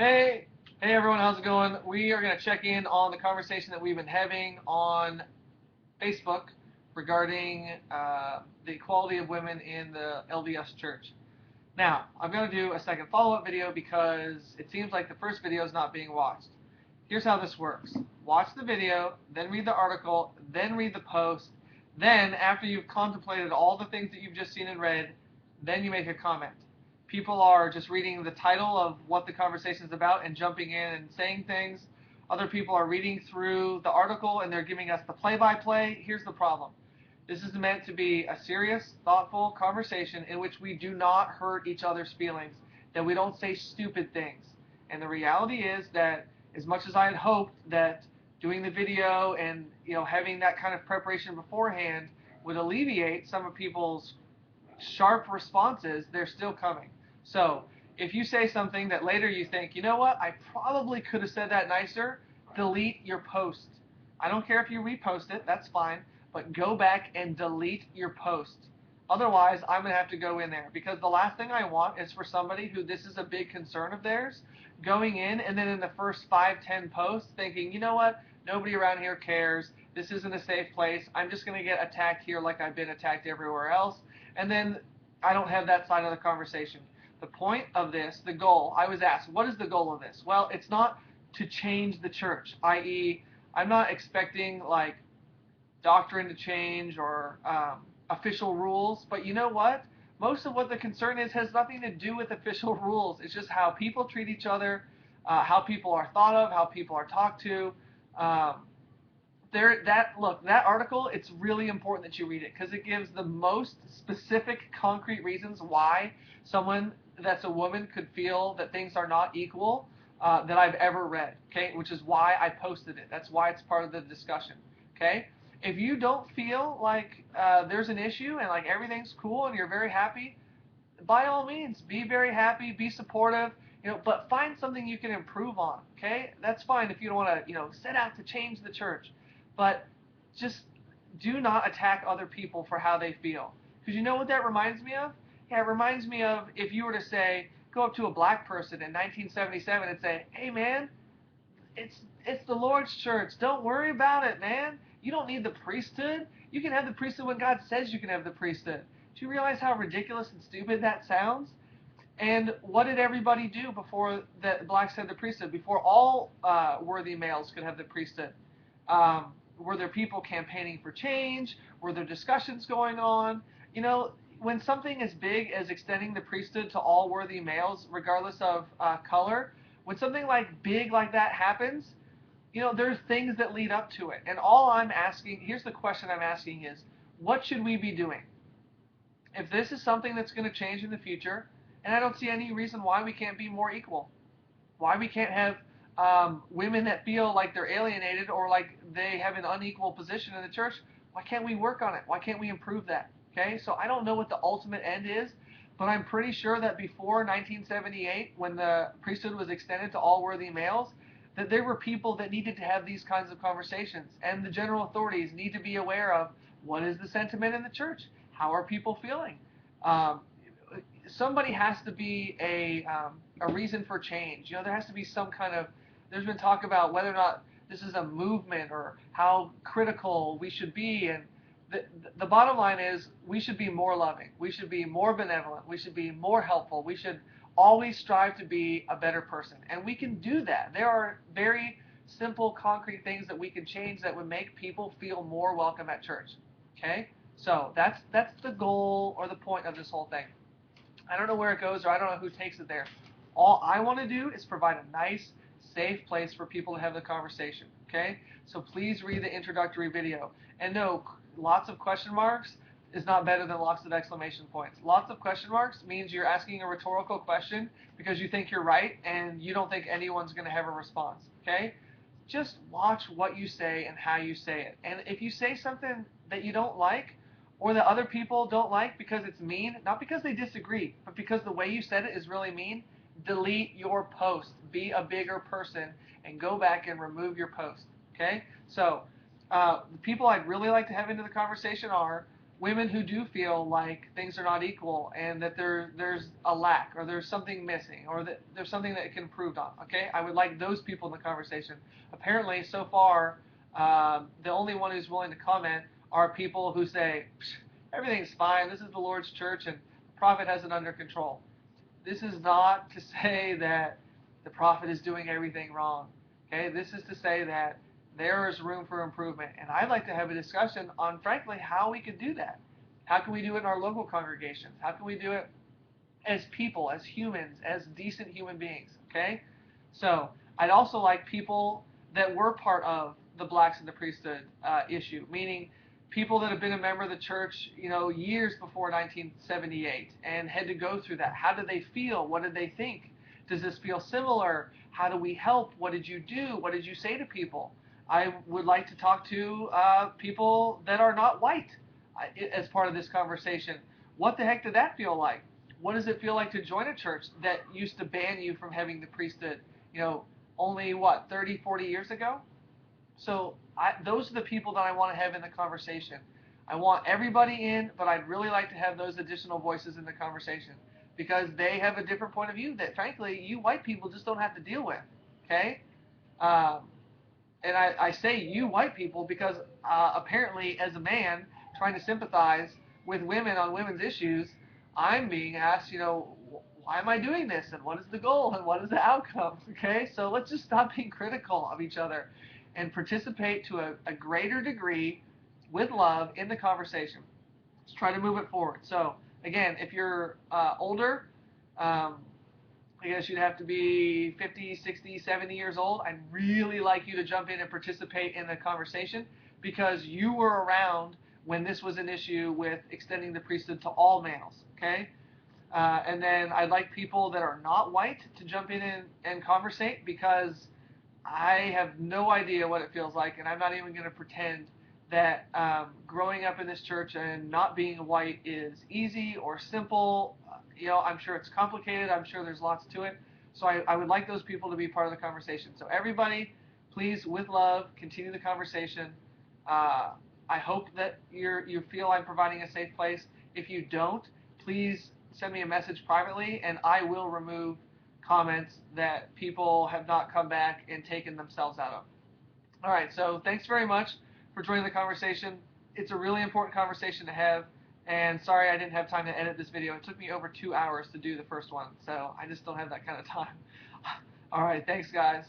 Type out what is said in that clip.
Hey, hey everyone, how's it going? We are going to check in on the conversation that we've been having on Facebook regarding the equality of women in the LDS church. Now, I'm going to do a second follow-up video because it seems like the first video is not being watched. Here's how this works. Watch the video, then read the article, then read the post, then after you've contemplated all the things that you've just seen and read, then you make a comment. People are just reading the title of what the conversation is about and jumping in and saying things. Other people are reading through the article and they're giving us the play-by-play. Here's the problem. This is meant to be a serious, thoughtful conversation in which we do not hurt each other's feelings, that we don't say stupid things. And the reality is that as much as I had hoped that doing the video and having that kind of preparation beforehand would alleviate some of people's sharp responses, they're still coming. So if you say something that later you think, you know what, I probably could have said that nicer, delete your post. I don't care if you repost it, that's fine, but go back and delete your post. Otherwise, I'm going to have to go in there, because the last thing I want is for somebody who this is a big concern of theirs going in and then in the first 5-10 posts thinking, you know what, nobody around here cares, this isn't a safe place, I'm just going to get attacked here like I've been attacked everywhere else, and then I don't have that side of the conversation. The point of this, the goal, I was asked, what is the goal of this? Well, it's not to change the church, i.e., I'm not expecting like doctrine to change or official rules, but you know what? Most of what the concern is has nothing to do with official rules. It's just how people treat each other, how people are thought of, how people are talked to. That article, it's really important that you read it because it gives the most specific, concrete reasons why someone that's a woman could feel that things are not equal that I've ever read. Okay, which is why I posted it. That's why it's part of the discussion. Okay, if you don't feel like there's an issue and like everything's cool and you're very happy, by all means, be very happy, be supportive, but find something you can improve on. Okay, that's fine if you don't want to, set out to change the church, but just do not attack other people for how they feel. Because you know what that reminds me of? Yeah, it reminds me of if you were to say, go up to a black person in 1977 and say, hey man, it's the Lord's church. Don't worry about it, man. You don't need the priesthood. You can have the priesthood when God says you can have the priesthood. Do you realize how ridiculous and stupid that sounds? And what did everybody do before the blacks had the priesthood? Before all worthy males could have the priesthood? Were there people campaigning for change? Were there discussions going on? When something as big as extending the priesthood to all worthy males, regardless of color, when something like big like that happens, there's things that lead up to it. And all I'm asking, here's the question I'm asking is, what should we be doing? If this is something that's going to change in the future, and I don't see any reason why we can't be more equal, why we can't have women that feel like they're alienated or like they have an unequal position in the church, why can't we work on it? Why can't we improve that? Okay, so I don't know what the ultimate end is, but I'm pretty sure that before 1978, when the priesthood was extended to all worthy males, that there were people that needed to have these kinds of conversations, and the general authorities need to be aware of what is the sentiment in the church, how are people feeling. Um, Somebody has to be a reason for change. There has to be some kind of. There's been talk about whether or not this is a movement or how critical we should be, and the bottom line is we should be more loving. We should be more benevolent. We should be more helpful. We should always strive to be a better person, and we can do that. There are very simple, concrete things that we can change that would make people feel more welcome at church. Okay, so that's the goal or the point of this whole thing. I don't know where it goes, or I don't know who takes it there. All I want to do is provide a nice, safe place for people to have the conversation. Okay? So please read the introductory video. And no, lots of question marks is not better than lots of exclamation points. Lots of question marks means you're asking a rhetorical question because you think you're right and you don't think anyone's going to have a response. Okay? Just watch what you say and how you say it. And if you say something that you don't like, or that other people don't like because it's mean, not because they disagree, but because the way you said it is really mean, delete your post. Be a bigger person and go back and remove your post. Okay? So the people I'd really like to have into the conversation are women who do feel like things are not equal and that there's a lack or there's something missing or that there's something that can be improved on. Okay, I would like those people in the conversation. Apparently, so far, the only one who's willing to comment are people who say everything's fine. This is the Lord's church and the prophet has it under control. This is not to say that the prophet is doing everything wrong. Okay, this is to say that there is room for improvement, and I'd like to have a discussion on, frankly, how we could do that. How can we do it in our local congregations? How can we do it as people, as humans, as decent human beings? Okay, so I'd also like people that were part of the blacks in the priesthood issue, meaning people that have been a member of the church, years before 1978 and had to go through that. How did they feel? What did they think? Does this feel similar? How do we help? What did you do? What did you say to people? I would like to talk to people that are not white as part of this conversation. What the heck did that feel like? What does it feel like to join a church that used to ban you from having the priesthood, only 30, 40 years ago? So those are the people that I want to have in the conversation. I want everybody in, but I'd really like to have those additional voices in the conversation because they have a different point of view that, frankly, you white people just don't have to deal with. Okay? Um, and I say you white people because apparently, as a man trying to sympathize with women on women's issues, I'm being asked, why am I doing this, and what is the goal, and what is the outcome? Okay, so let's just stop being critical of each other and participate to a greater degree with love in the conversation. Let's try to move it forward. So again, if you're older, um, I guess you'd have to be 50, 60, 70 years old. I'd really like you to jump in and participate in the conversation because you were around when this was an issue with extending the priesthood to all males, okay? And then I'd like people that are not white to jump in and conversate because I have no idea what it feels like, and I'm not even going to pretend that growing up in this church and not being white is easy or simple. I'm sure it's complicated. I'm sure there's lots to it. So I would like those people to be part of the conversation. So everybody, please, with love, continue the conversation. I hope that you feel I'm providing a safe place. If you don't, please send me a message privately, and I will remove comments that people have not come back and taken themselves out of. All right, so thanks very much for joining the conversation. It's a really important conversation to have, and sorry I didn't have time to edit this video. It took me over 2 hours to do the first one, so I just don't have that kind of time. All right, thanks, guys.